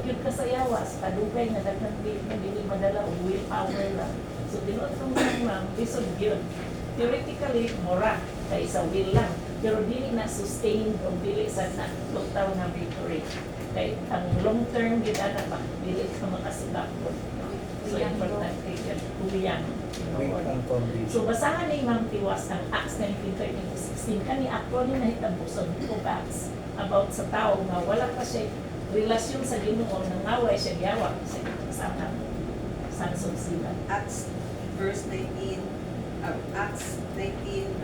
yun kasayawa sa kadugay nga daghang dili madala og willpower lang. So tinuod kong ma'am, lisod yun. Theoretically, mura kay sa will lang. Pero dili na sustain kung dili sa na tutaw na victory. Kay ang long term gid ana ba dili ka makasugap po. So importante yan, kuya. So basahan ni Ma'am Tiwas ang Acts 19:13-16 kani actually nahitabo ko Acts about sa tao nga wala pa siya relasyon sa Ginoo nang naway siya giyawa sa kasama sa sila. Acts verse 19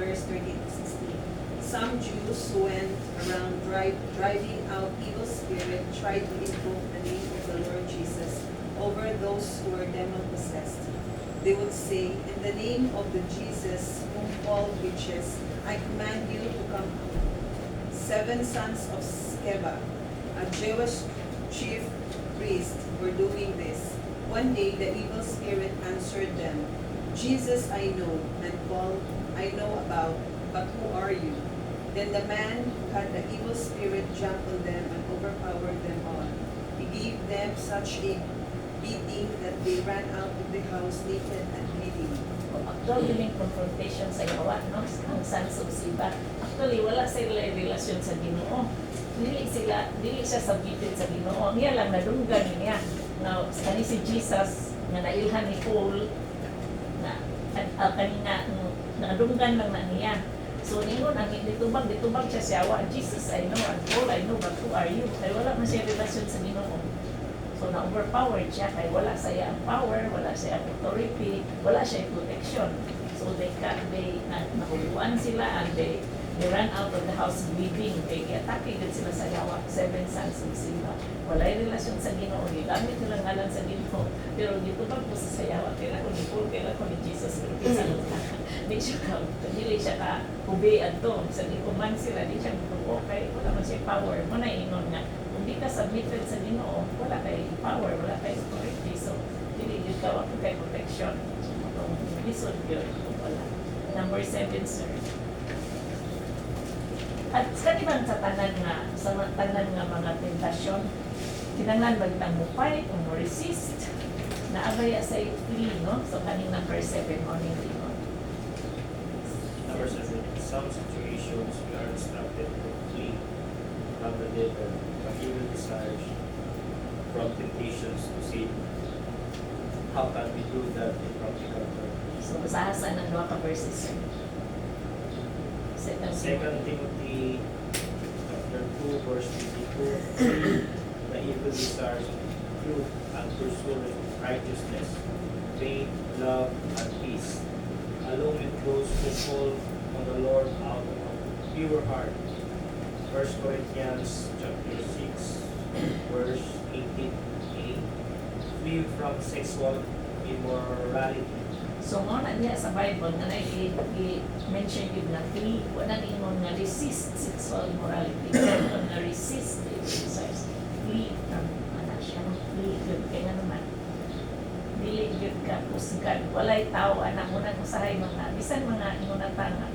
verse 13-16. Some Jews who went around driving out evil spirit tried to invoke the name of the Lord Jesus over those who were demon-possessed. They would say, "In the name of the Jesus whom Paul preaches, I command you to come out." 7 sons of Sceva, a Jewish chief priest, were doing this. One day the evil spirit answered them, "Jesus I know, and Paul I know about, but who are you?" Then the man who had the evil spirit jumped on them and overpowered them all. He gave them such a beating that they ran out of the house naked and bleeding. Actually, yung confrontation sa gawa, no? Ang sons of Sceva. Actually, wala sila relasyon sa Ginoo. Dili siya submitted sa Ginoo. Niya lang nadunggan niya. Now, kani si Jesus, nga nailhan ni Paul, na kanina, nadunggan lang na niya. So, ningon, ang ditubag siya siyawa, Jesus, I know, and Paul, I know, but who are you? Kaya wala man siya relasyon sa Ginoo. So, na-overpowered siya, kaya wala siya ang power, wala siya ang authority, wala siya ang protection. So, nahuluan sila and they ran out of the house bleeding. Kaya atake din sila sa yawa, 7 sons of Sceva. Wala yung relasyon sa Ginoo, gamit nilang ngalan sa Ginoo. Pero dito ba po sa sayawa, kailan ko ni Paul, kailan ko ni Jesus, pero pinsa dili siya ka-hubian to. Sa likuman sila, di siya okay, wala man siya power. Muna ingon nga, kung di ka submitted sa Ginoo, wala kay power, wala kay authority. So, dili yun ka, wala kay protection. So, itong lisod yun, wala. Number 7, sir. At kanibang sa tanan nga mga tentasyon, kinanglan ba itang mupay, kung mo-resist, naabaya sa flee, no? So, kaning number 7, morning limon. Number 7, in some situations, we are instructed to flee from the devil, from evil desires, from temptations to sin. How can we do that in practical terms? So, basahasan ng 2 verses, sir. 2 Timothy chapter 2, verse 22, flee the evil desires of youth and pursue righteousness, faith, love, and peace, along with those who call on the Lord out of a pure heart. 1 Corinthians chapter 6, verse 18a, flee from sexual immorality. So, mo na niya sa Bible, nga i-mention yun na flee, wala ningon nga resist sexual immorality, nga resist the desires, flee from, siya, flee yun, kaya naman, dili yun ka, kusgan, walay tao, anak mo nang usahay mga, bisan mga inunang tanga,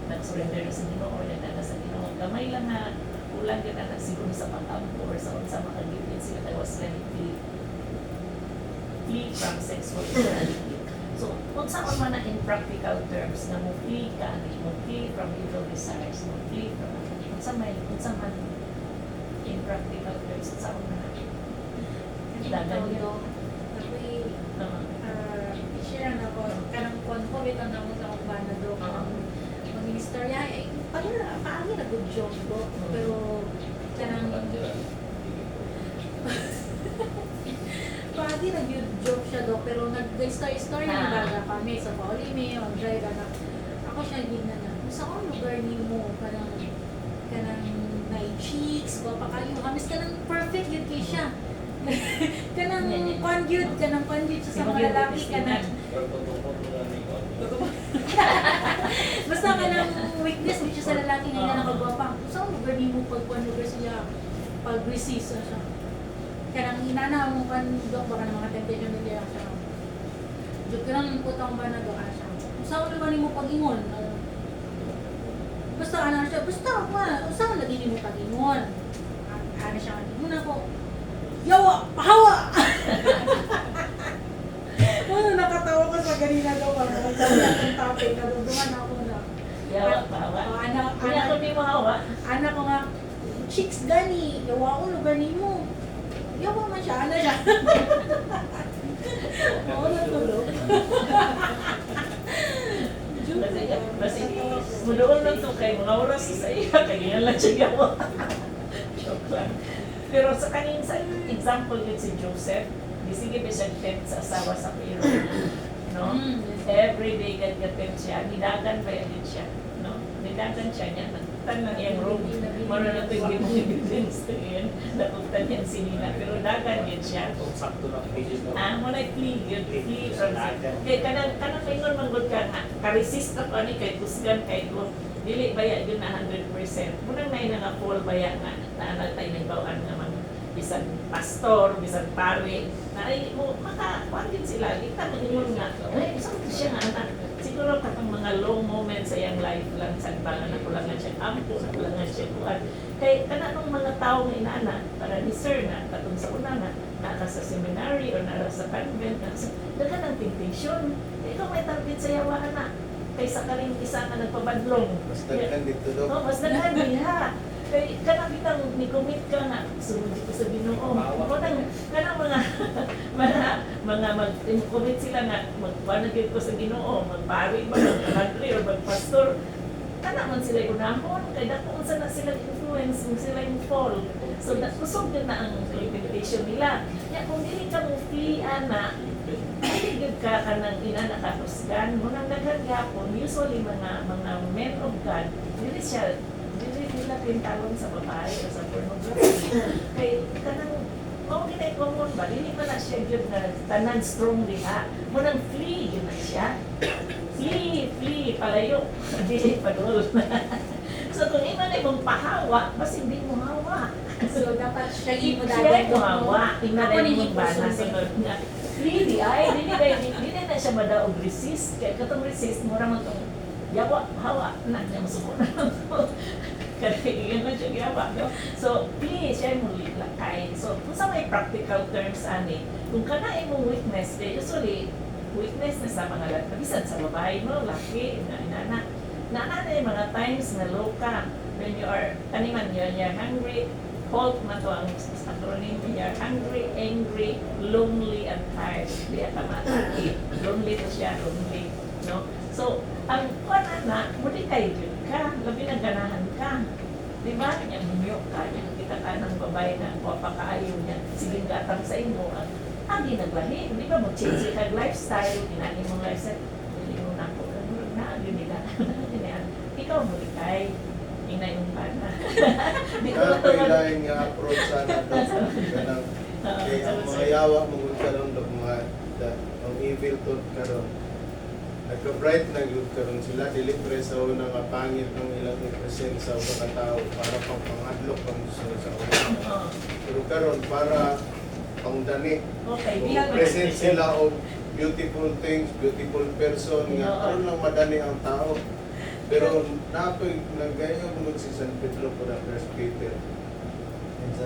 nag-surrender na sa Ginoo, na sa Ginoo, gamay lang na, ulang yun na siguro sa pag-ampo or sa unsa makagipin sila, kaya was lang flee from sexual immorality. So, kung saan man na in practical terms, na mo-flee ka, mo-flee from evil desires, mo-flee from, kung saan man in practical terms, kung saan man na. Dagan yun. Ako'y, share na ko, kanang COVID ang namo sa akong bana do, mag-istorya, paano na good job ko, pero kanang, pagi nag-joke siya do, pero nag-story na baga kami sa Paulimi, mag-drive ako siya gina na, sa akong lugar ni mo, kanang night cheeks, pa kayo, hamis ka ng perfect yun kay siya. kanang conduit siya sa mga lalaki ka na. Basta ka ng weakness mo siya sa lalaki nga nakagwapa. Sa akong lugar ni mo, pag lugar siya, pag-resist siya. Kanang inana mo kan dok baka ng mga temptation nila siya. Jud kanang putang ba na do siya. Usaw naman nimo pag-ingon. Basta ana siya, basta pa, usaw lagi nimo pag-ingon. Ana siya muna ko. yawa, pahawa! Ano, nakatawa ko sa ganina daw kung nagdala akong topic, naduduman ako na. Yawa, pahawa. Kaya kung di mo hawa, Anak ko nga, chicks gani, yawa ko lugar ni mo. Yawa man siya, ano siya? Oo, natulog. Kasi mudoon lang to kay mga oras sa iya, kaya lang siya yawa. Joke lang. Pero sa kanin sa example yun si Joseph, di sige ba siya tempt sa asawa sa Pharaoh, no? Every day gagatempt siya, nidagan ba yun siya, no? Nidagan siya niya, nagtan lang yung room, mara na ito yung evidence to yun, nakuktan yan si Nina, pero dagan yun siya. Kung sakto lang pages na. Mo na flee yun, flee from kay kanang maingon manggod ka nga, ka-resist ako ani kay tusgan kay ko, dili baya yun na 100%. Munang nay nga fall baya nga, naanal tayo ng bawaan nga mga bisan pastor, bisan pare, na ay mo makakuan din sila, kita mag-ingon nga, ay isang siya nga anak, siguro katong mga low moments sa iyang life lang, sagbangan na kulangan siya ampo, na kulangan siya kuan. Kay kananong mga tao nga inana, para ni sir na, katong sa una na, naka sa seminary o nara sa convent, dagan ang temptation. Ikaw may target sa yawaan na, kaysa ka rin isa nga nagpabadlong. Mas daghan dito daw. Oh, mas daghan niya. Kay kanang bitang ni-commit ka nga sunod ko sa Ginoo. Kanang mga mag-commit sila nga magpanagid ko sa Ginoo, magpari ba, magpantry or magpastor. Kana man sila unahon kay dako unsa na sila influence kung sila yung fall. So kusog din na ang implementation nila. Ya kung dili ka mo flee ana, dili gyud ka kanang ina nakatusgan mo nang daghan gyapon usually mga men of God dili nila pintawan sa babae o sa pornography. Kay kanang mao ginay common ba dili man na siya gyud na tanan strong diha. Mo nang flee gyud na siya. Flee, palayo. Dili padul. So kung imo na mong pahawa, bas hindi mo hawa. So, dapat siya mo Siya dagat mo hawa. Tingnan Ako na ni yung bana sunod nga. Really, dili na siya madaog resist. Kaya katong resist, mura man itong yawa, hawa, na niya masuko na lang to. Kaya yun na siya yawa. No? So, please, siya mo lakay. So, kung sa may practical terms, ani, kung kana imong weakness, usually, weakness na sa mga bisan sa babae mo, laki, inana na yung mga times na low ka. When you are, kaniman yun, you're hungry, HALT na to ang acronym, you're hungry, angry, lonely, and tired. Di ata mataki. Lonely to siya, lonely. No? So, ang kuwan na, muli kayo yun ka, labi na ganahan ka. Di ba? Yung munyo ka, yung kita ka ng babae na papakaayaw niya, sige gatang sa imo. Ang ginaglahi, di ba? Mag-change ka lifestyle, ginani mong lifestyle. Hindi mo na ako, na, yun nila. Ikaw muli kayo. Inay yung pana. Di ko Kaya lang kailangan nga approach sana daw. Ganang, kaya ang mga yawa mong karon daw mga ang evil thought karon. Nagka-bright na yun karon sila dili preso na nga pangit ng ilang i-present sa mga tao para pang pangadlok pang sa una. Pero karon para pang dani. Okay, Kung present sila og beautiful things, beautiful person nga karon lang madani ang tao. Pero napoy nagayon mo si San Pedro po na First Peter. It's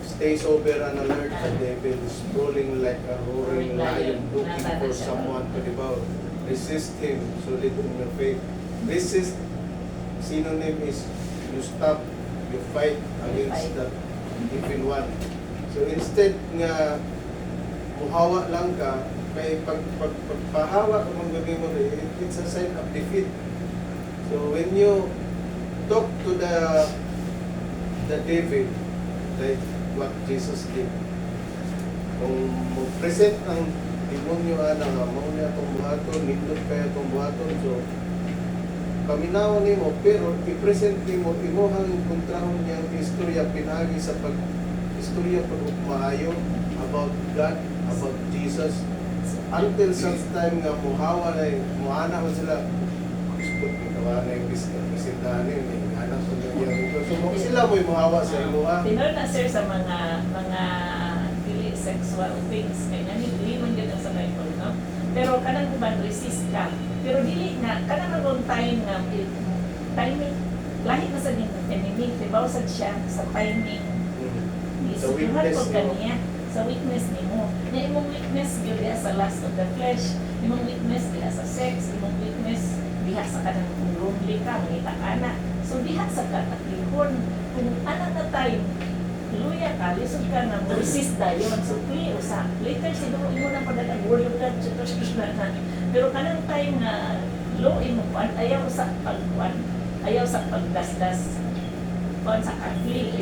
stay sober and alert. The devil is rolling like a roaring lion, looking for someone to devour. Resist him, solid in your faith. Resist, synonym is you stop, you fight against the evil one. So instead nga muhawa lang ka, kay pagpahawa ka mong gagawin mo, it's a sign of defeat. So when you talk to the devil, like what Jesus did, kung mag-present ang demonyo na nga, mauna itong buhaton, nindot kaya itong buhaton, so paminawan mo, pero i-present mo, imuhang kontrahon niyang istorya, pinagi sa istorya pag-maayo about God, about Jesus, until such time nga muhawa na muana man sila gusto kawa na yung bisitahan yung anak ko niya so sila mo'y muhawa sa imo tinol na sir sa mga dili sexual things kaya hindi man ganda sa Bible, no? Pero kanang uban resist ka, pero dili na kanang magong time nga timing lahi na sa enemy, diba sad siya sa timing Sa Isuduhan weakness ko nimo. kaniya. Sa weakness nimo. Na imong weakness gyud diha sa lust of the flesh. Imong weakness diha sa sex. Imong weakness diha sa kanang kung lonely ka, mangita ka na. So diha sa katakihon. Kung ana na time, luya ka, lisod ka na, resist dayon. So play usa. Later siguro imo na padagang word of God, na. Pero kanang time na low imo kuan, ayaw sa pagkuan, ayaw sa pagdasdas. Kuan sa flee,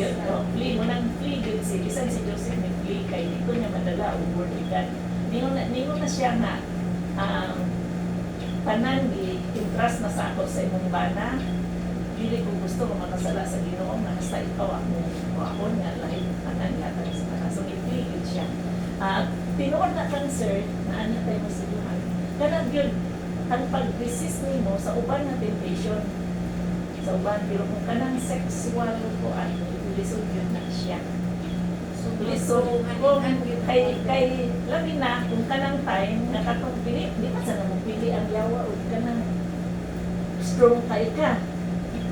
flee mo nang flee gyud si bisan si Joseph ni flee kay dito niya madala ang word of God. Ningon na siya nga tanan i-entrust na sa ako sa imong bana. Dili ko gusto kung makasala sa Ginoo nga hasta ikaw ako nga lahi tanan yata sa bana. So i-flee gyud siya. Tinuod na kang sir na ano tayo masuduhan. Kana gyud ang pag-resist nimo sa uban na temptation sa uban, pero kung kanang sexual ko ay lisod yun na siya. So, Lisod kung kay labi na kung kanang time nakatong pili, di pa sana mong pili ang yawa o kanang strong kay ka.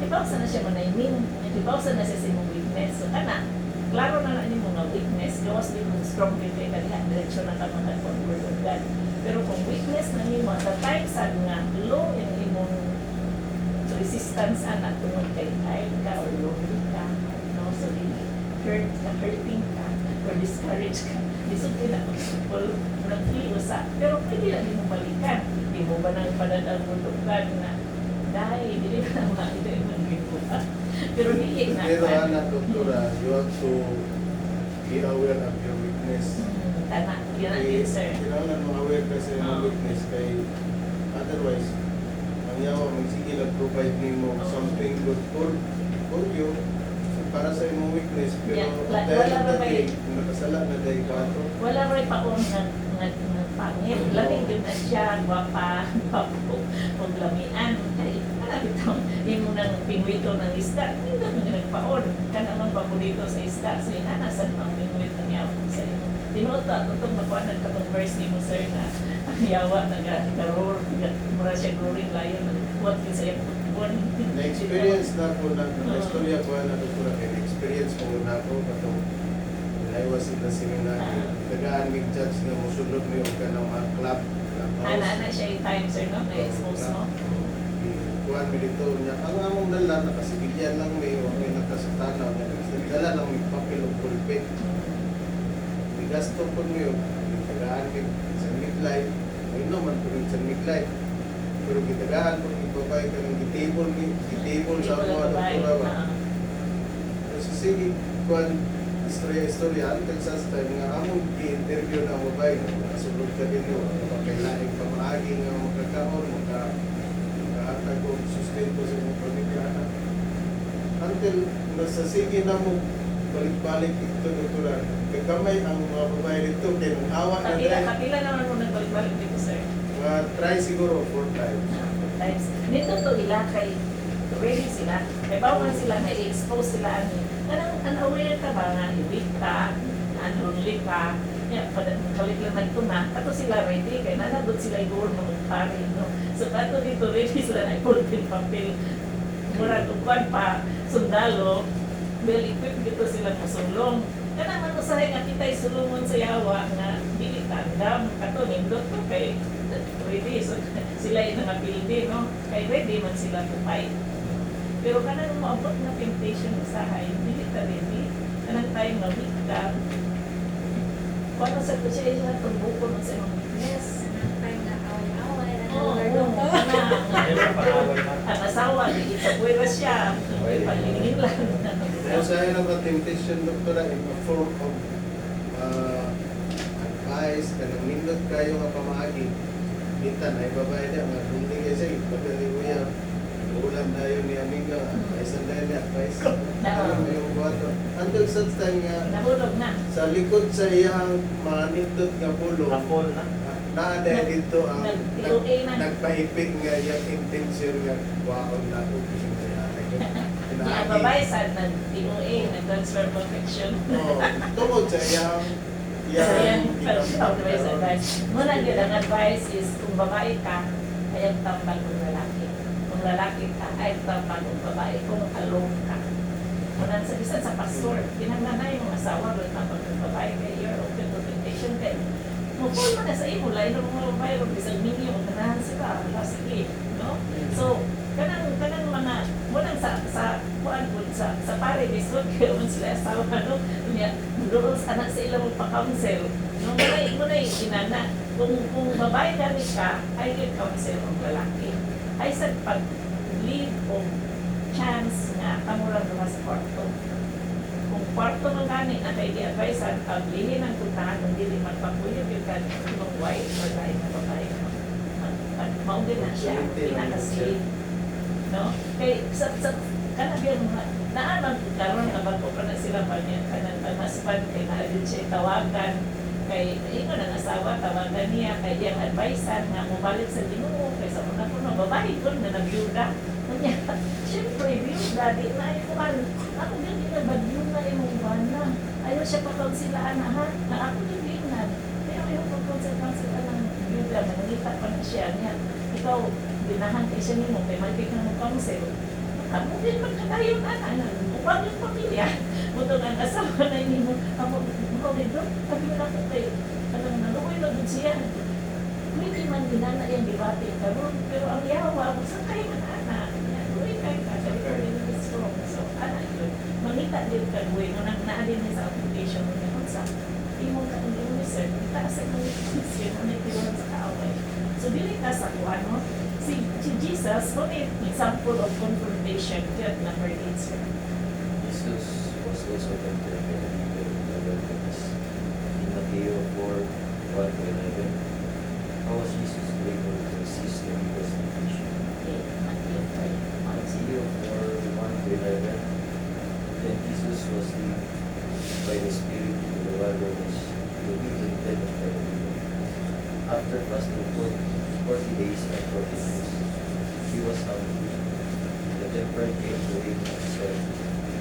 Dibaw sana siya manaymin, dibaw sana siya sa imong weakness. So kana, klaro na na mo nga weakness, gawas di mong strong kay ka diha, diretsyo na ka mga word of God. Pero kung weakness na nimo at the time sad nga low in imong resistance anak tungod kay tired ka or lonely ka, no, so hurting ka or discouraged ka, lisod ka na people nag-feel usa, pero pwede lang din mo balikan. Di mo ba nang pananagulugan na dahil hindi na makita yung mga pero hindi na Pero ana, doktora, you have to be aware of your weakness. tana, yun ang answer. Kailangan mo aware ka sa iyong Oo. weakness kay otherwise ang yawa magsige lang provide nimo Oo. something good for you para sa imong weakness pero Yeah, at the wala end of ba the day may- kung nakasala na dahil ka to Wala rin pa kung pangit. Lamig yun na siya, gwapa, gwapo, o lamian. Ay, alam itong, yung munang pingwito ng isda, hindi mo nagpaon. Ka naman paborito sa isda. So, inanasan ang pingwito niya sa iyo. Tinuot na, tutong nakuha ng verse ni mo, sir, na ang yawa, nag-roar, mura siya roaring lion, nag-what yun sa iyo. na-experience na ko na istorya ko na doktora kay experience mo na ako katong when I was in the seminary tagaan mig judge nga mosulod mo yung kanang mga club Ana siya yung time, sir, no? Na-expose mo. kuhan mi dito niya ang among dala nakasibilyan lang may okay nakasatanaw niya nagdala lang may papel o pulpit gasto po mo yun tagaan mig sa midlife no man po sa midlife pero gitagaan po yung babae ka ng gitable sa mga doktora ba kasi sige kuhan istorya until sa time nga among i-interview na ang babae nakasulod ka din yun makailaing pamaagi nga magkakaon makaatag o sustento sa mga pamilya anak until nasa sige na mo balik-balik ito doktora kagamay ang mga babae dito kaya nung awa na dahil Kapila naman mo nagbalik-balik dito, sir. try siguro 4 times Times. Nito to ila kay ready sila. Kay bawal sila na i-expose sila ani. Kanang aware ka ba nga weak ka, unruly ka. Ya, kalit lang nagto na. Kato sila ready kay nanabot sila igor mo pare no. So kato dito ready sila na ipulpin papel. Murag uban pa sundalo. Well equipped dito sila masulong. Kanang man usahay nga kita isulungon sa yawa nga dili tandam kato nindot to kay ready so sila yung nangapildi no kay ready man sila to fight pero kanang maabot na temptation usahay dili ta ready kanang time na weak ka paano sa to siya yung tumbuko sa imong weakness time na away-away, oo Pag-away na. ang asawa di sa buwera siya may pagingin lang pero sa ayon ang temptation doktora in a form of advice kanang nindot kayo nga pamaagi kita na ibabayad niya nga hindi kasi pagkali ko yan ulam tayo ni amiga advice na niya advice alam mo yung buhato until such time nga nahulog na sa likod sa iyang mga nindot nga pulo Kapol na. naada dito ang Nag-POA na. nagpahipig nga yung intention nga waon na ko kasi ang babae sad nag-TOA nag-transfer perfection tungod sa iyang advice. Muna yun, ang advice is kung babae ka, ayaw tambal kung lalaki. Kung lalaki ka, ayaw tambal kung babae. Kung alone ka. Wala sa bisan sa pastor, kinanganay yung asawa, wala na pag-babae kay you're open to temptation kay mukul mo na sa imo, lain ng mga babae, kung isang ninyo, ganahan sila, wala sige, no? So, kanang mga, munang sa kuan po, sa pare, bisod, kaya man sila asawa, no? Kanya, doon sa anak sa ilang magpa-counsel, no? Munay, inana, kung babae dali ka, ay give counsel ang lalaki. Ay sa pag-leave o chance nga kamurang naman sa kwarto. Kung kwarto man gani na kay di-advise ang paglihin ng puntahan kung dili magpapuyod yung kanong wife or lain na babae. Maugin na siya, pinakasli. No? Kay sa kanabiyang naamang karon na bago pa na sila pa niya kanang husband kay naadin siya tawagan kay ingon ang asawa tawagan niya kay diyang advisean nga mobalik sa Ginoo kay sa una ko na babae ko na nagbyuda. Kanya, siyempre, byuda, di na ikuan. Ako din bagyo na yung bana. Ayaw siya pagkaunsilaan na ha. Na ako din binan. Kaya ayaw pagkaunsilaan ng byuda. Nangita pa na siya niya. Ikaw, binahan kayo siya nimo. Kaya magkik na mong counsel. Ako din magkatayon na. Huwag yung pamilya. Muto ang asawa na nimo. Ako din doon. Sabi mo na ko kayo. Alam na, lukoy na doon siya. Hindi man ginana yung debate karon. Pero ang yawa, saan kayo man-ana? Lukoy kayo ka. Sabi ko rin strong. So, ana yun. Mangita din ka, buhay. Nung naadin niya sa application mo niya. Kung sa, imo ka ang imo sir. Itaas ang mga sir. Ano yung sa kaaway. So, dili ka sa kuha, no? Si Jesus, what is example of confrontation? Good number 8, sir. Jesus was also tempted by the people in the wilderness. In Matthew 4:1-11, how was Jesus able to resist the evil's temptation? Okay, Matthew 5. Matthew 4:1-11, then Jesus was led by the Spirit into the wilderness to be tempted of the devil. After fasting 40 days and 40 nights, he was hungry. The tempter came to him and said,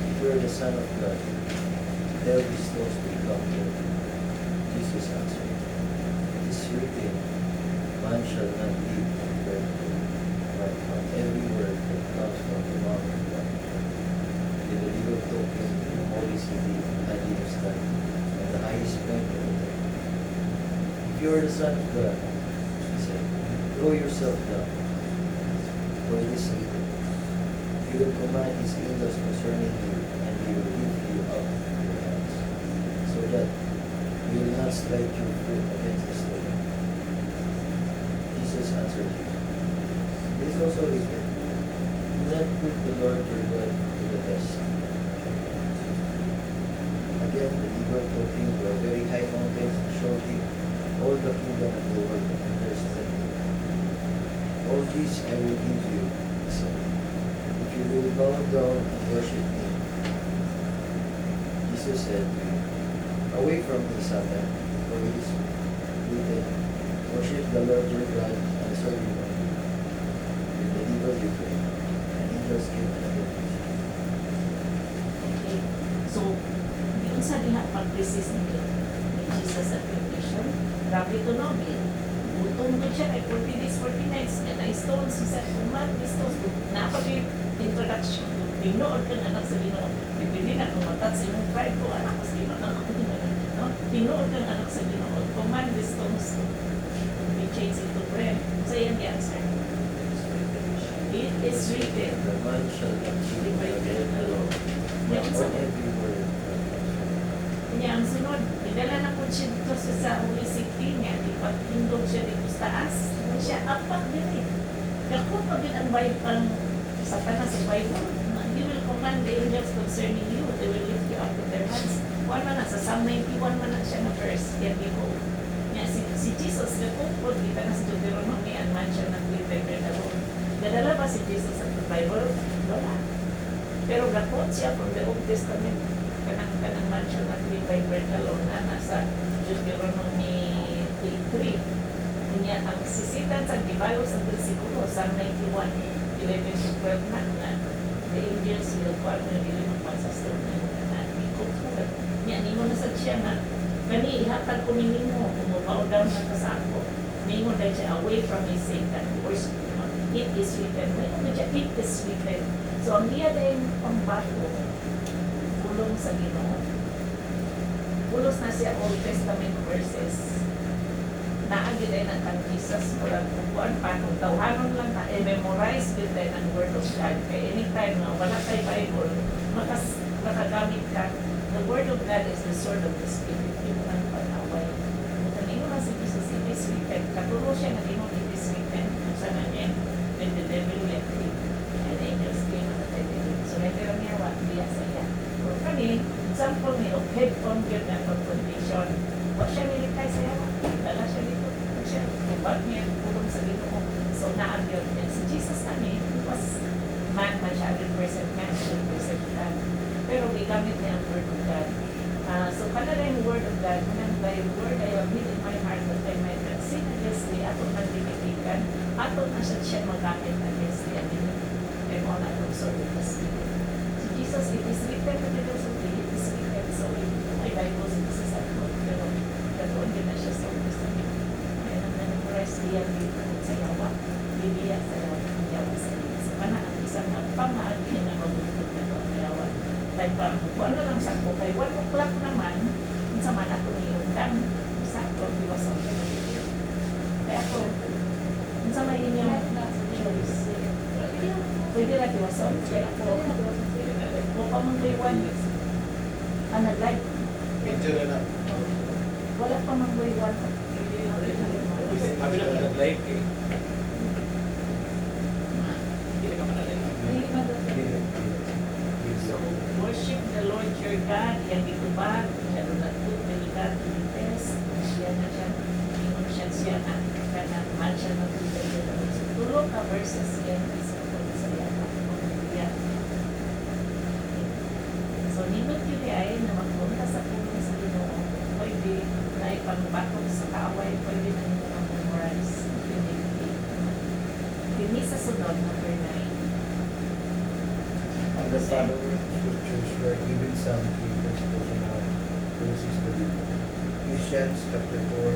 "If you are the Son of God, tell these stones to become bread." Jesus answered, "It is written, man shall not live on bread alone, but on every word that comes from the mouth of God." Then the devil took him to the holy city and he was stand on the highest point of the temple. "If you are the Son of God," he said, "throw yourself down, for it is written, he will command his angels concerning you, and they will lift you up in their hands, so that you will not strike your foot against the stone." Jesus answered him, "It is also written, do not put the Lord your God to the test." Again, the devil took him to a very high mountain and showed him all the kingdom of the world and their splendor. "All this I will give you," he said, "if you will bow down and worship me." Jesus said to him, "Away from me, Satan, for it is written, worship the Lord your God and serve him only." Then the devil departed, and angels came another vision. Okay. So, yun sa diha pag-resist ni Jesus at temptation, grabe to no, gutom ko siya kay 40 days, 40 nights, and I stones, he said, man, these stones, napag-introduction, tinuod kang anak sa Ginoo, pipili na kumatat sa imong pride ko, anak sa Ginoo, no? Tinuod kang anak sa Ginoo, command these stones to be changed into bread. So, yan the answer. It is written, The man shall not live by bread alone, but on every word that comes from God. Kanya ang sunod, nidala na po siya dito sa Holy City niya, ipag-indog siya dito sa taas, na siya apak din eh. Kako pa din ang Bible, ang Satanas sa Bible, he will command the angels concerning you, they will lift you up with their hands. Kuwan man na, sa Psalm 91 man na siya na verse, yan di ko. Kaya si Jesus, kakupod, kita na sa Deuteronomy, and man shall not live by bread alone. Nadala ba si Jesus sa Bible? Wala. Pero gakot siya from the Old Testament. Kanang man shall not live by bread alone na nasa Deuteronomy 3. Kanya ang sisitan sa Gibalo sa versikulo sa 91, 11-12 na the angels will call na dili magpasastor na na ikot ko. Kanya nimo na sa siya na kani ihatag ko nimo kung mabaw down na ka sa ako. Nimo dahil siya away from his Satan. It is written. It is written. So ang iya dahil pambato pulong sa Ginoo. Pulos na siya Old Testament verses. Naagi din ang kang Jesus murag kuan pa kung tawhanon lang na i-memorize din din ang Word of God. Kaya anytime na wala kay Bible, makagamit ka. The Word of God is the sword of the Spirit. Yun ang panaway. Kung kanino na si Jesus it is written, katuro siya na ino it is written kung saan na niya when the devil left him and angels came at the devil. So later ang niya, diya sa iya. Kung kani, example ni of head-on yun na confrontation. Huwag siya nilikay sa yawa. Dala siya dito. Huwag siya. Huwag niya pulong sa Ginoo. So naagyon. And si Jesus kami, was man siya, 100% man, 100% God. Pero gigamit niya ang Word of God. So kanala yung Word of God, manang by Word I have hid in my heart that I might not sin against thee, ato man dinitigan, ato na siya magamit against thee, and then mo na itong sword of the Spirit. Si Jesus, it is written, it is written, so my Bible is sa ako, pero ganoon din na siya sa Old Testament. Kaya nang na-memorize niya dito sa yawa, bibiyak sa yawa, ang yawa sa iyo. So kana ang isang pamahagi na mabutot na ito ang yawa. Kaya parang ano lang sa ko, kay 1 o'clock naman, kung sa man ako niyundang, sa ako, diwasan ko. Kaya ako, kung sa may inyong choice, pwede na diwasan. Kaya ako, kung pa mong day 1, nag-live. Medyo na na. Wala pa mang day 1. Kami lang nag-live eh. Hindi ka manalay. So, worship the Lord your God. Yan dito ba? Siya doon nagput, delikad, test. Siya na siya. Ingon siya na. Kana, man siya nagputay. So, tulog ka verses yan. Isa ko sa yata. So, nindot yun ay na magpunta sa puno sa Ginoo. Pwede na ipagbatok sa kaaway. Pwede na nyo ang memorize. Dini sa sunod, number 9. And the following scriptures were given some key principles on how to resist the devil. Ephesians chapter 4,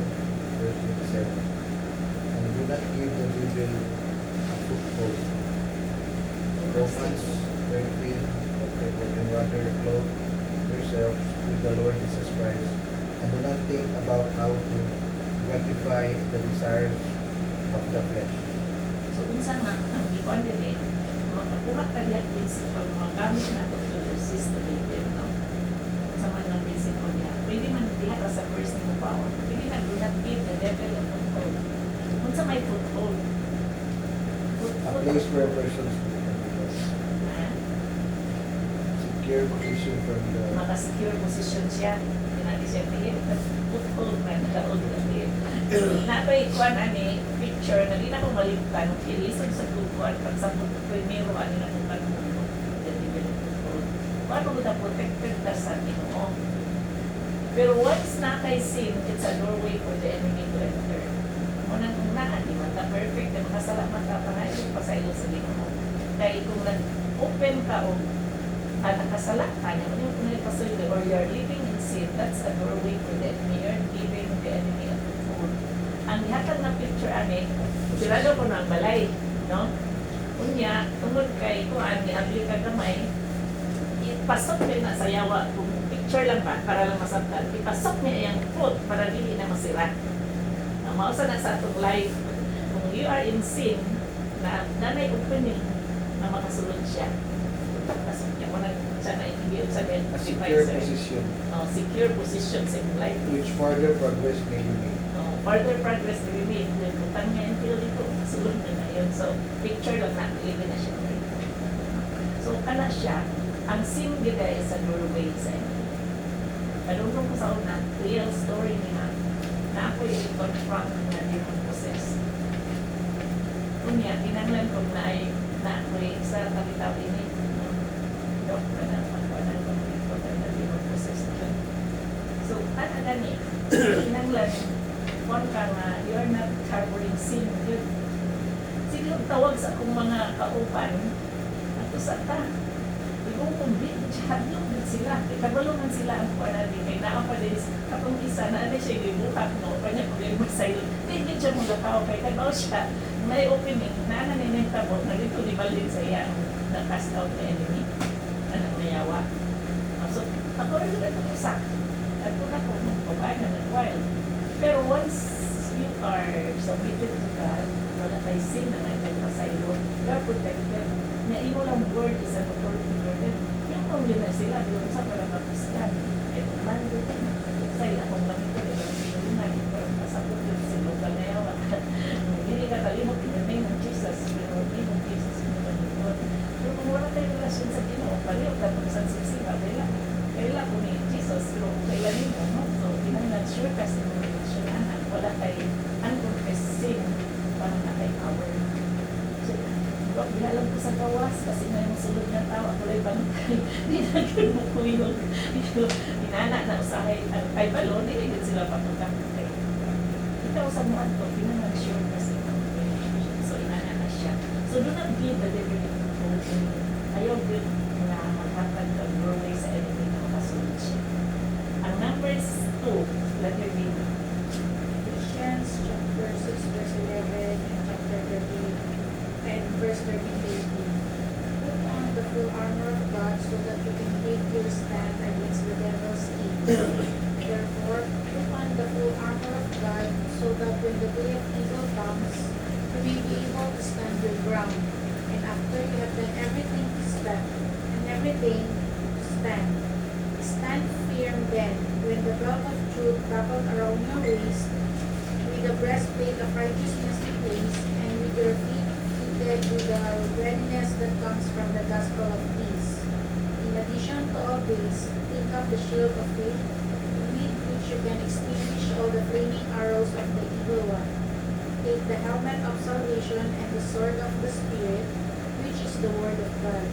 verse 27. And do not give the devil a foothold. Romans 13, and rather clothe yourselves with the Lord Jesus Christ, and do not think about how to gratify the desires of the flesh. So, minsan na, ang ikuan din eh, makakuha ka diyan principle, mga gamit na ito to resist the devil, no? Sa man ng principle niya. Pwede man diha sa first mo power. Pwede na, do not give the devil a foothold. Kung sa may foothold, A place where persons secure position from the maka-secure position siya. Hindi siya pihit. Foothold man, nakaroon na din. Napay ikuan ani, picture, na di na ko malimtan, kilisod sa kukuan, pag sa primero, ano na kung kanunod. Paano ko na protected ka sa Ginoo? Pero once na kay sin, it's a doorway for the enemy to enter. Munang kung naan, di man ta perfect, na makasalamat ka pa nga yung pasaylo sa Ginoo. Kaya kung nag-open ka o nakasala ka niya, kung yung pasaylo or you're living in sin, that's a doorway for the enemy. You're giving the enemy a foothold. Ang ihatag na picture ani, sirado ko ng balay, no? Unya, tungod kay kuan ni abli ka gamay, ipasok din na sa yawa kung picture lang ba para lang masabtan. Ipasok niya yung foot para dili na masira. Ang mausa na sa atong life, kung you are in sin, na nanay opening na makasulod siya. Pasok niya, kung siya na ibigay sa a secure position secure position sa iyong life. which further progress may be made. Further progress to be made. When butang niya yung feel dito, sulod na na yun. So, picture lang na, live na siya. So, kana siya, ang sin gida is a doorway sa inyo. Padungkong ko sa una, real story niya, na ako yung confront na demon possess. Kunya, tinanglan ko na ay na ako yung sa kabitaw ini. Dok ka na, pagpanan ko dito na demon possess na. So, ano gani, tinanglan, one ka nga, you're not harboring sin. Sige, tawag sa akong mga kaupan, ato sa ta. Ibong kumbit, hadlong din sila. Ikabalungan sila ang kuwanadi. Kaya naapa din, akong isa na ano siya, ibuhat, no? Kanya kung yung masaylo. Hindi siya mong lakaw. Kaya kabaw siya, may opening, na naninintabo, na dito di balin sa iya, na cast out the enemy. Anak na yawa. So, Ako rin ito isa. At kung ako, magpapay na nag-wild. Pero once you are submitted to God, wala tayo sin na nagpapasaylo, you are protected. Na imo lang word is an authority for them. Yung kung yun na sila, doon sa para mapusgan. Eh, man, doon na. Say, akong lang ito, yung na, pasapot yun sa lugar na yawa. Hindi ka kalimot in the name of Jesus. Pero name of Jesus, pero kung wala tayong relasyon sa Ginoo, paliw ka kung saan susiba, kaila ko ni Jesus, pero kailanin mo, no? So, kinahanglan sure ka sa mga relasyon, anak, wala tayo unconfessed sin, parang na tayo power. So, binalam ko sa gawas, kasi na yung sulod ng tao, ako lang bangkay, hindi na mo ko yun. Inana na usahay, kay balon, hindi sila papunta. Ikaw sa mga ito, kinahanglan sure ka sa mga relasyon. So, inana na siya. So, do not give the devil ayaw din na maghatag ng doorway sa enemy na makasunod siya. Ang numbers 2, letter B. Ephesians chapter 6 verse 11 and chapter 13 and verse 13 to 18. Put on the full armor of God so that you can take your stand against the devil's schemes. Therefore, put on the full armor of God so that when the day of evil comes, you may be able to stand your ground. And after you have done everything to stand, stand firm then, when the belt of truth buckled around your waist, with the breastplate of righteousness in place, and with your feet fitted with the readiness that comes from the gospel of peace. In addition to all this, take up the shield of faith, with which you can extinguish all the flaming arrows of the evil one. Take the helmet of salvation and the sword of the Spirit, which is the word of God,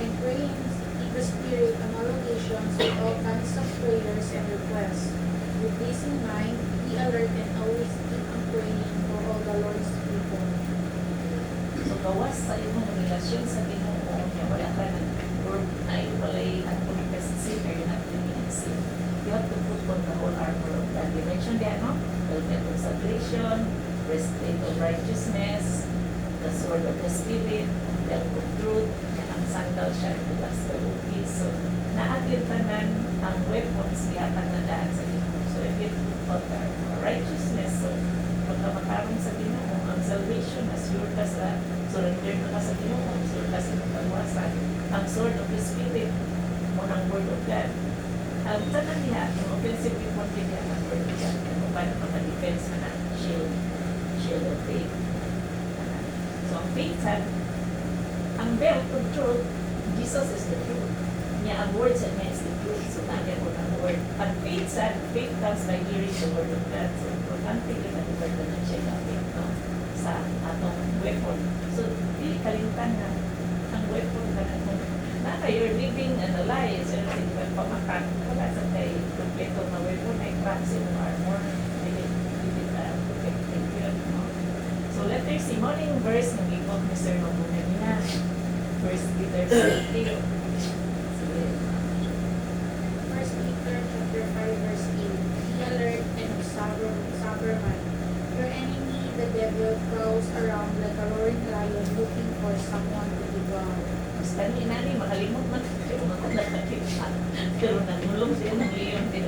and pray in the Spirit on all occasions with all kinds of prayers and requests. With this in mind, be alert and always keep on praying for all the Lord's people. So, gawas sa imong relasyon sa Ginoo, niya wala ka ng word ay walay unconfessed sin or you're not living in sin. You have to put on the whole armor of God. You mentioned that, no? Helmet of salvation, breastplate of righteousness, the sword of the Spirit, belt of truth, ang sandal siya, the gospel of peace. So, naagil tanan ang weapons yatang na daan sa Ginoo. So, if you put on the righteousness, so, pagka makarong sa Ginoo, ang salvation, assure ka sa surrender na ka sa Ginoo, assure ka sa pagkawasan. Ang sword of the Spirit, munang word of God. Ang tanan niya, ang offensive weapon niya, ang word of God. Kung paano maka-defense na shield of faith. So, ang faith side, ang belt of truth, Jesus is the truth. Niya, ang word sa niya is the truth. So, nagyan mo ang word. Ang faith side, faith comes by hearing the word of God. So, importante yun ang word na siya gamit, no? Sa atong weapon. So, di kalimutan na ang weapon na naka you're living and alive. So, hindi ka pamakan. Wala sa tayo. Kompleto na weapon ay cracks in armor. So, letter C, morning verse ng ipot ni Sir Mabunan niya. 1 Peter 5. Sige. 1 Peter chapter 5 verse 8. Be alert and sober mind. Your enemy, the devil, prowls around like a roaring lion looking for someone to devour. Mas kanina ni makalimot man pero nakakita. Pero nagulong siya ng leon din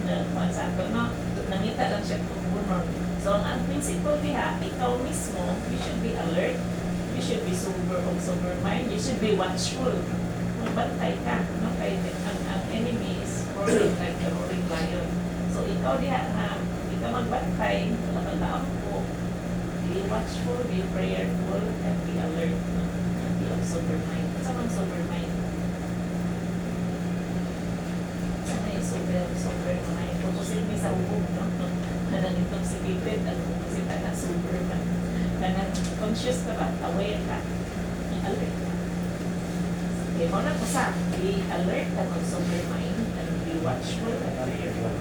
na sa ato, no? Nangita lang siya kung bunor. So, ang principle diha, ikaw mismo, you should be alert, you should be sober mind, you should be watchful. Magbantay ka, no? Kaya ang enemy is roaring like a roaring lion. So, ikaw diha na, ikaw magbantay, nakalaang po, be watchful, be prayerful, and be alert, no? And be of sober mind. Saan ang sober mind? Saan ay sober mind? Pupusin niya sa ubog, no? Kanang intoxicated, ang pumusita na sober man. Kanang conscious ka ba? Aware ka? Alert. Sige mo na ko sa, be alert and sober mind and be watchful and prayerful.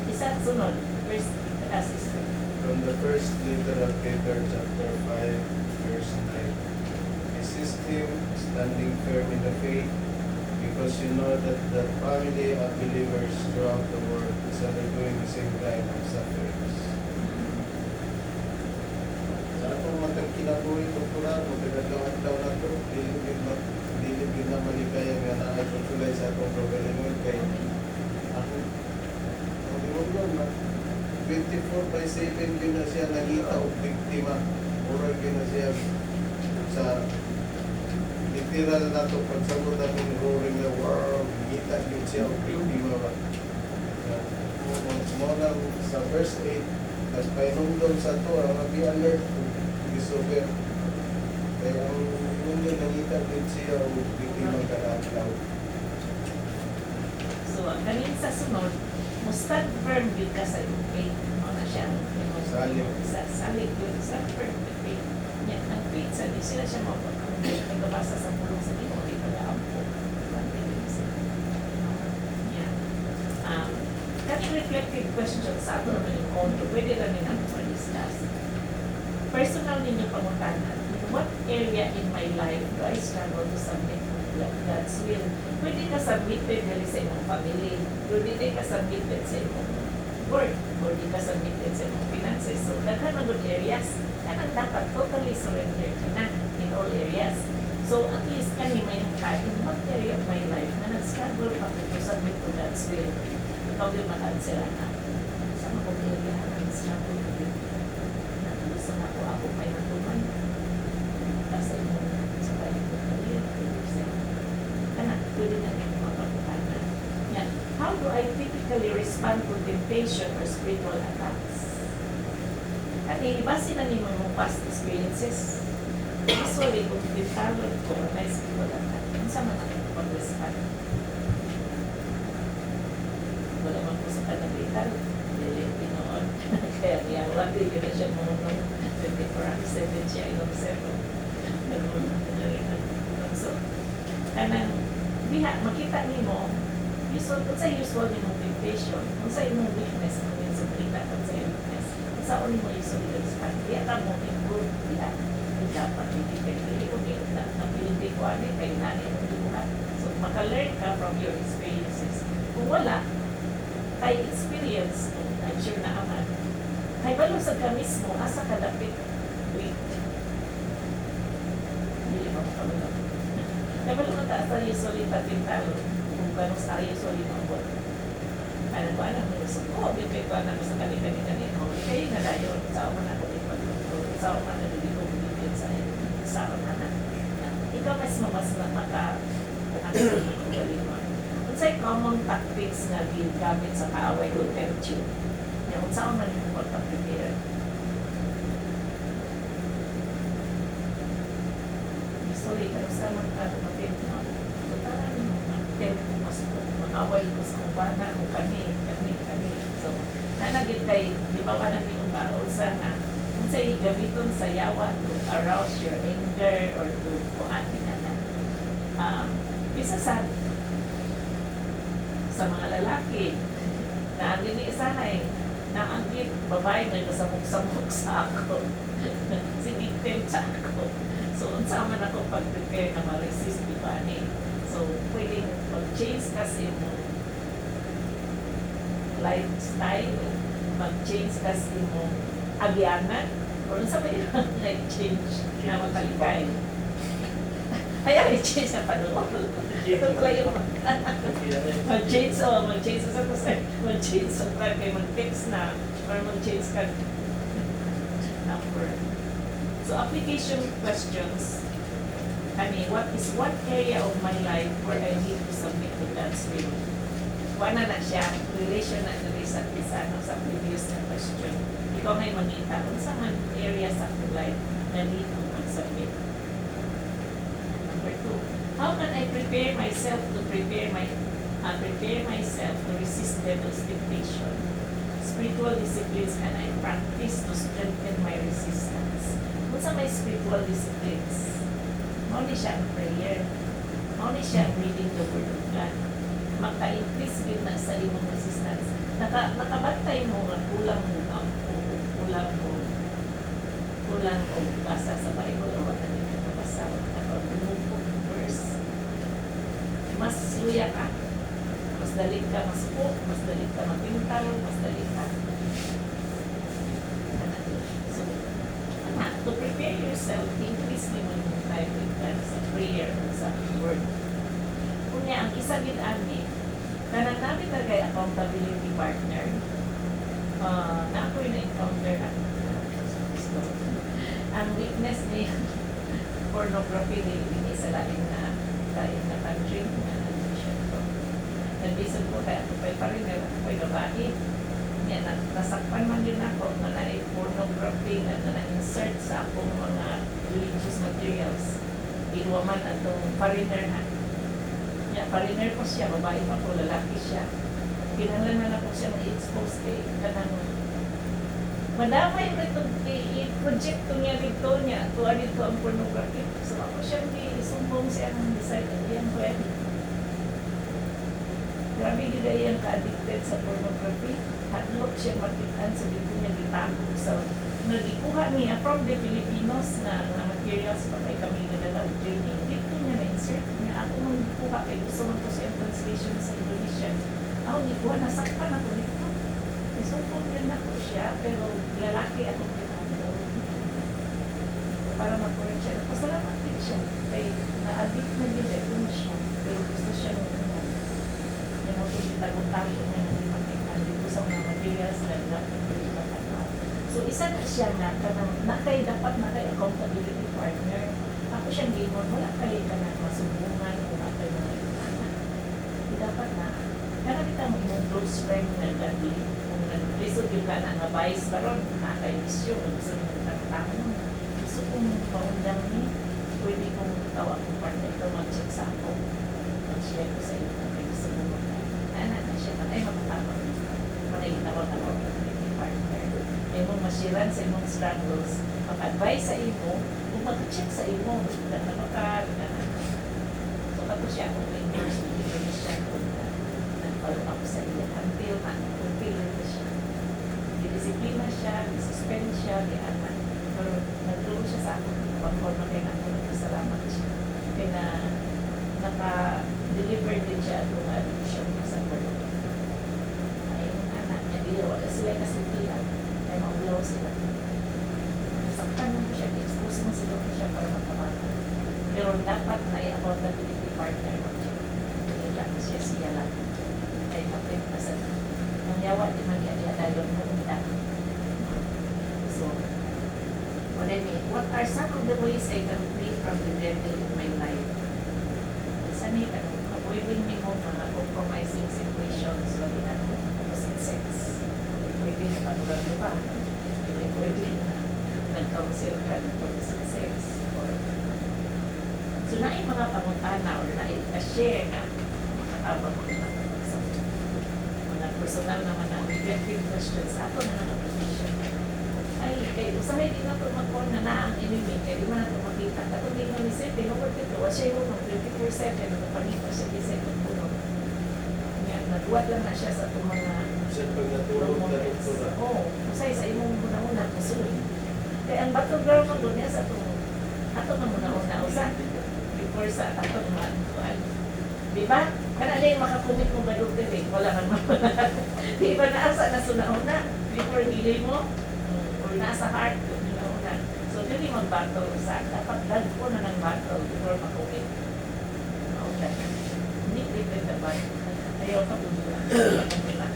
Isa sunod, first sister. From the first letter of Peter, chapter 5, verse 9. Resist him, standing firm in the faith, because you know that the family of believers throughout the world is undergoing the same kind of sufferings. Sa akong matang kinabuhi, doktora, magdadagawad daw na ito, dili gyud na maligaya nga naay pagsulay sa atong kaugalingon kay ako ang iwag na 24/7 gyud na siya nangita og biktima. Mura gyud na siya sa literal na to pagsabot natin roaring the world, kita gyud siya og biktima ba. Mo lang sa verse 8 nagpainumdum sa to ang be alert gisober. Kaya ang mundo nangita gyud siya og biktima kadalaw. So, kanin sa sunod, mo stand firm yun ka sa iyong faith. Ano na siya? Salig. Salig yun. Stand firm with faith. Yan, ang faith, sa di sila siya mapagkakamit. Nagabasa sa pulong sa Ginoo, di pag-aampo. Yan. Kaning reflective question sa ato naman yung own, pwede lang din natin ma-discuss. Personal ninyo pangutanan, in what area in my life do I struggle to submit to God's will? Pwede ka submitted dali sa imong family, pwede ka submitted sa imong work, pwede ka submitted sa imong finances. So, daghan na good areas, kanang dapat totally surrender ka na in all areas. So, at least kani may in what area of my life na nag-struggle pa to submit to God's will. Ikaw din makansela na sa mga area na nag-struggle to be. Gusto na ako may natuman. Kasi mo sa kanyang career, pwede na rin mapagpapana. Yan. How do I typically respond to temptation or spiritual attacks? At ibase na ni mga past experiences. Usually, kung tintalo ko na spiritual attack, kung saan man ako pag-respond? Wala man po sa kanalitan. Dili, pinoon. Kaya niya, wala din na siya muna 24/7 siya i-observe. So, kanang diha, makita nimo usual, kung sa usual nimo temptation, kung sa imong weakness, kung yung makita kung sa imong weakness, kung sa ulit mo usually respond, diha ka mo improve, diha, dapat hindi kung napilindi ko ano, kay nani ang dibuhat. So, makalearn ka from your experiences. Kung wala, kay experience, I'm sure na aman, kay balusag ka mismo, asa ka dapit, wait, hindi mo makalulog. Kaya ba naman taas tayo usually patintalo kung gano'n sa tayo usually mabot. Ano ba alam mo gusto ko? Bigay ko alam mo sa kanina-kanina. Kaya na dayon, sa uman ako din pag-control. Sa uman na hindi ko bigyan sa uman na. Ikaw mas na maka-ano sa galing mo. Kung sa'yo common tactics na gamit sa kaaway ko, tempt you. Kung sa uman yung pag-prepare. Sorry, pero sa mag-attempt mo, tutaran mo, mag-attempt mo, mag-away ko sa kumpana, kung kami. So, nanagit kay, di ba ka namin yung kausa na, kung sa'yo gamiton sa yawa to arouse your anger or to kuhati na na. Bisa sa mga lalaki, na ang diniisahay, na ang babae na nasamok-samok sa ako. Si victim sa ako. So, unsa man ako pag-prepare na ma-resist, di ba ni? So, pwedeng mag-change kasi mo lifestyle, mag-change kasi mo agyanan, o unsa ba yun like-change na makaligay? Ayaw, i-change na panuol. Ito pala yung mag-change, mag-change sa mag-change sa time, kaya mag-fix na, or mag-change ka number. So, application questions. What is one area of my life where I need to submit to God's will? Wala na siya, relation na nila sa sa previous na question. Ikaw may mangita, kung saan area sa life na need to mag-submit. Number 2, how can I prepare myself to resist devil's temptation? Spiritual disciplines can I practice to strengthen my resistance? Sa may spiritual disciplines, mauni siya ang prayer, mauni siya ang reading the Word of God, maka-increase din na sa imong resistance. Nakabantay mo nga kulang mo basa sa Bible o wala na nakabasa o nakabunupong verse. Mas luya ka, mas dalit ka masuko, mas dalit ka mapintal, mas dalit ka. To prepare yourself, increase mo yung time with God sa prayer, sa word Nya ang isa gid ani kanang namin na kay accountability partner. Na ako'y na-encounter ang weakness niya pornography ni sa lain na country na addiction ko. Nag-isip ko kaya ako pa'y pariner, ako pa'y babae. Yan, nasakpan man din ako na pornography na na-insert sa akong mga religious materials. Iwa man atong pariner na. Ya, pariner ko siya, babae pa ko, lalaki siya. Kinahanglan ako siya ma-expose kay kanang madamay ko itong i-project ko niya dito niya. Tuwa dito ang pornography. So ako siya isumbong siya ng decide yan pwede. Grabe gila yan ka-addicted sa pornography. Hadlok siya makitaan sa dito niya ditago. So nagikuha niya from the Filipinos na materials pa kay kami nagalaw training. Dito niya na-insert niya. Ako nung nagikuha kay gusto man ko siya translation sa Indonesian. Ako nagikuha, nasakpan ako dito. Isumpong din ako siya, pero lalaki akong pinagawa. Para mag-correct siya. Pasalamat din siya. Kaya na-addict na nila, ito siya. Pero gusto siya nung yung mga pinagtago-tago niya na hindi makikita dito sa mga materials na nagpapagpapagawa. So isa na siya na kay dapat na kay accountability partner. Ako siyang gamer, wala kayo ka na masubungan o wala kayo mga ipana. Dapat na, kaya kita mo yung close friend na gabi. Lisod yung ka na nga vice baron, nakaka-isyo, gusto nyo nagtatamo. Gusto kong maundang ni, pwede kong tawa kong partner ito mag-check sa ako. Mag-share ko sa iyo kung may gusto mo mag-ay. Na siya, ay makatawag. Manay-tawag-tawag ng partner. Ay mong masiran sa imong struggles, mag-advise sa imo, kung mag-check sa imo, na napakad, so kato siya kung may nurse, hindi siya kung nag-follow up sa iyo, until fulfill na siya. Disiplina siya, suspend siya, di anak. Pero nagtulong siya sa akin. Pag-form na kayo natin, nagpasalamat siya. Kaya na naka-deliver din siya at mga addiction sa world. Ay, yung anak niya, di wala sila kasintihan. Ay, maulaw sila. Nasaktan mo siya, expose mo sila siya para magkabata. Pero dapat na i-accountability partner mo siya. Hindi lang siya lang. Ay, mapit na sa ang yawa di man niya dialogue mo undang. So, what are some of the ways I can free from the devil in my life? Isa ni avoiding me mo mga compromising situations lagi na opposite sex. Pwede na patulang di ba? Pwede na nag-counsel ka ng opposite sex. So, naay mga pangutana o naay ka-share na makatabang mo na personal naman na reflective questions ako na nag-application. Ay, kaya usahay din na ito mag-on na ang enemy, kaya di man ito makita. Katong din naman isip, tinukot ito, siya yung 24/7, nagpanito siya isip ng puno. Nagduwat lang na siya sa itong mga Sa pag natulog na ito na. oo, usahay sa imong muna-una, kusuloy. Kaya ang battleground mo doon niya sa itong ato na muna-una, usahay before sa ato naman. Di ba? Kana na yung makakumit mo ba doon din, wala man wala. Di ba naasa na suna-una? Before delay mo? Or nasa heart, suna-una. So, yun yung mag-battle sa dapat lag po na ng battle before makumit. Mauna. Hindi prepare na ba? Ayaw ka tulungan.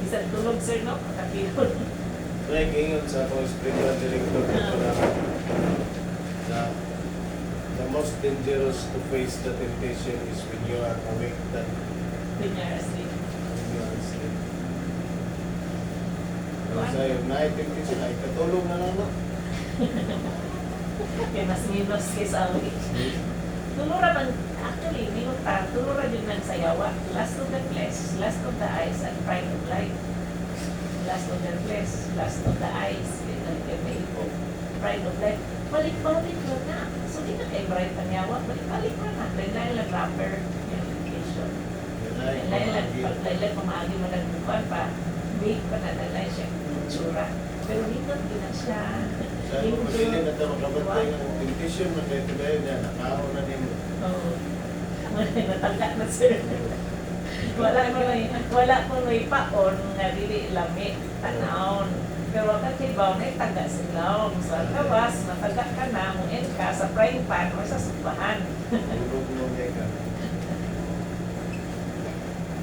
Isang tulog, sir, no? Makakilon. May gingon sa akong spiritual director dito na the most dangerous to face the temptation is when you are awake than Binarasli. when you are asleep. Kaya sa'yo, night temptation ay katulog na lang no? Kaya mas minus kaysa awit. Tulura man, actually, minuta, tulura din ng sayawa. Last of the flesh, last of the eyes, and pride of life. Last of the flesh, last of the eyes, and may ipog. Pride of life. Balik-balik lang na. So, di na kay bright ang yawa. Balik-balik lang na. Lain-lain lang rapper, yung education. Lain-lain pamaagi mo lang buwan pa. Bake pa na lalay siya. Tsura. Pero dito, di na siya. Sabi ko, hindi na ito makabantay ng temptation na dito dahil na nakao na din. Oo. Natangkat na sir. Wala mo may paon nga dili lamig tanawon. Pero katibaw na itaga sila. Sa gawas, mataga ka na, muin ka sa frying pan o sa supahan. Urog mo ka.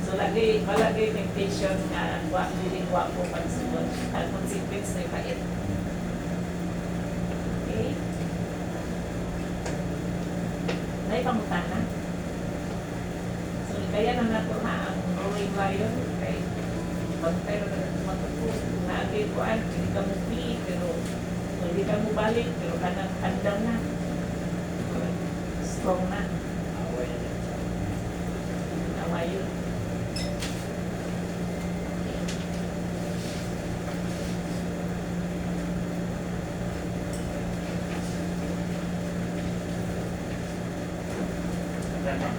So malagi temptation nga diling wapo pagsunod. Ang consequence na kait. Okay? Nay pangutana. So kaya na nato na ang roaring lion kay pagtay na matupo. Naagay ko hindi ka mo pee, pero hindi ka mo balik, pero kanang handang na. Strong na. Away na yan. Awayon. Tama.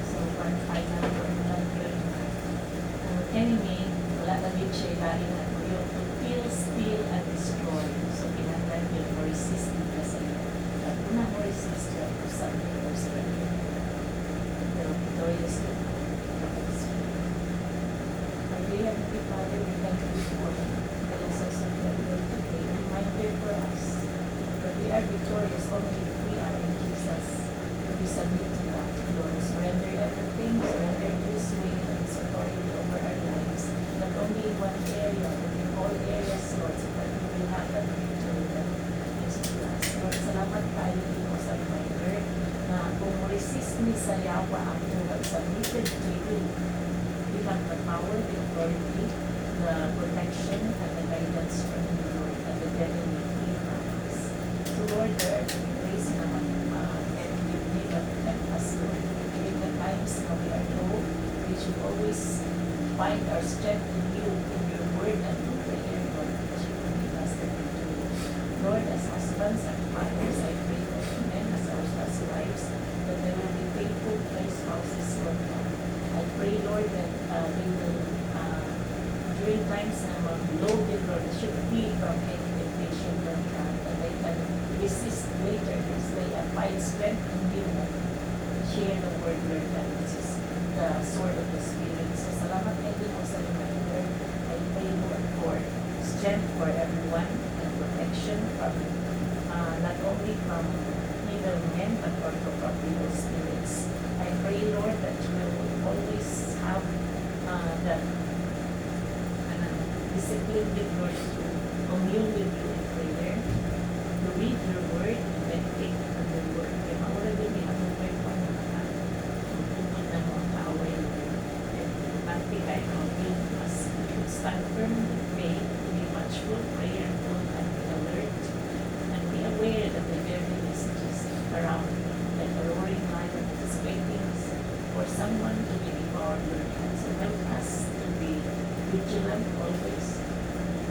So, one final word lang yun. Ang enemy, wala na din siya ilalim na yung to kill, steal, and destroy. So, pinagdan yun mo resist nila sa iyo. At una mo resist yun, usap niyo o sa iyo. Pero victorious yun. Pag-iyan ni Father, we thank you for the lessons of the word today. Reminder for us that we are victorious only if we are in Jesus. We submit to God, Lord. Surrender everything, surrender to His will and His authority over our lives. Not only in one area, but in all areas, Lord, so that we will have that victory that is to us. Lord, salamat tayo dito sa reminder na kung resist ni sa yawa ang buhay submitted to you, we have the power, the authority, the protection, and the guidance from you, Lord, and the devil will flee from us. So, Lord, there are ways naman and you never help us, Lord. In the times when we are low, we should always find our strength in you, in your word, and in prayer, Lord, because you will give us the victory. Lord, as husbands and fathers, I pray for men as our as wives, that they will be faithful to their spouses, Lord God. I pray, Lord, that they will, during times na loaded, Lord, they should flee from any temptation, Lord God, that they can resist later because they find strength in you. Share the word, Lord God, which is the sword of the Spirit. So, salamat kayo po sa reminder. I pray, Lord, for strength for everyone and protection from, not only from evil men, but also from evil spirits. I pray, Lord, that you will always have that discipline with Lord to commune with you in prayer, to read your word, to meditate on your word. Kaya maura din ni ang word pa na tungkol na mo ang kaaway mo. And pati kayo ang build us. Stand firm in faith, to be watchful, prayerful, and be alert, and be aware that the very messages around like a roaring lion is waiting for someone to be devoured, Lord. And so help us to be vigilant always,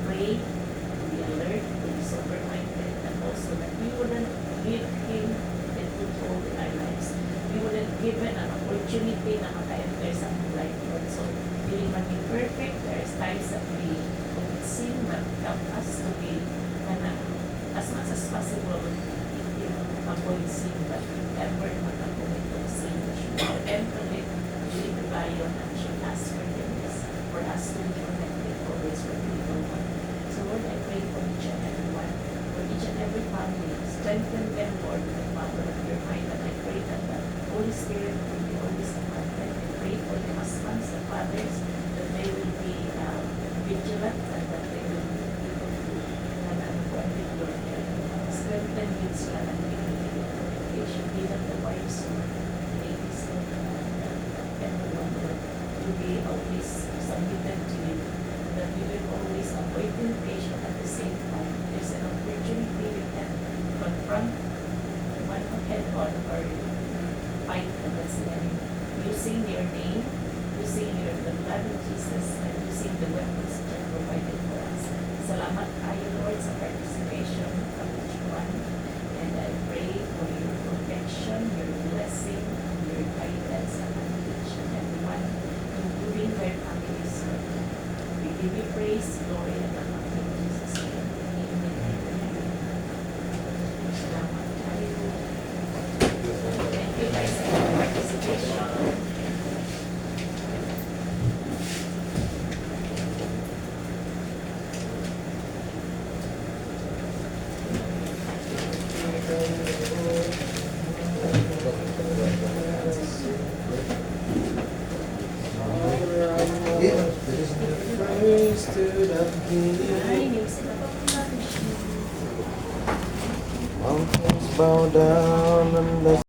pray, to be alert, to be sober-minded, and also that we wouldn't give him a foothold in our lives. We wouldn't give him an opportunity na maka-enter sa ating life, Lord. So, hindi man be perfect, there's times that we commit sin, but help us to be as much as possible, hindi avoid sin, but ever makakommit of sin. We should repent of it, believe the Bible, and should ask forgiveness for us to be connected always with the evil one. So Lord, I pray for each and every one, for each and every family. Strengthen them, Lord, with the power of your might. And I pray that the Holy Spirit will be always upon them. I pray for the husbands, the fathers, that they will be vigilant and that they will be able to Lord. Strengthen you sila ng communication, be that the wives or ladies, Lord, and everyone, Lord, to be always submitted to you, that we will always avoid temptation at the same time. There's an opportunity we can confront one head on or fight against the enemy. Using your name, using the blood of Jesus, and using the weapons that are provided for us. Salamat kayo, Lord, sa participation of each one. And I pray for your protection, your blessing, your guidance upon each and every one, including their families, Lord. We give you praise, glory, and honor in Jesus' name. Amen. Salamat kayo. Thank you guys for your participation. Praise to the King. Ay, news na pa po natin. Mountains bow down and the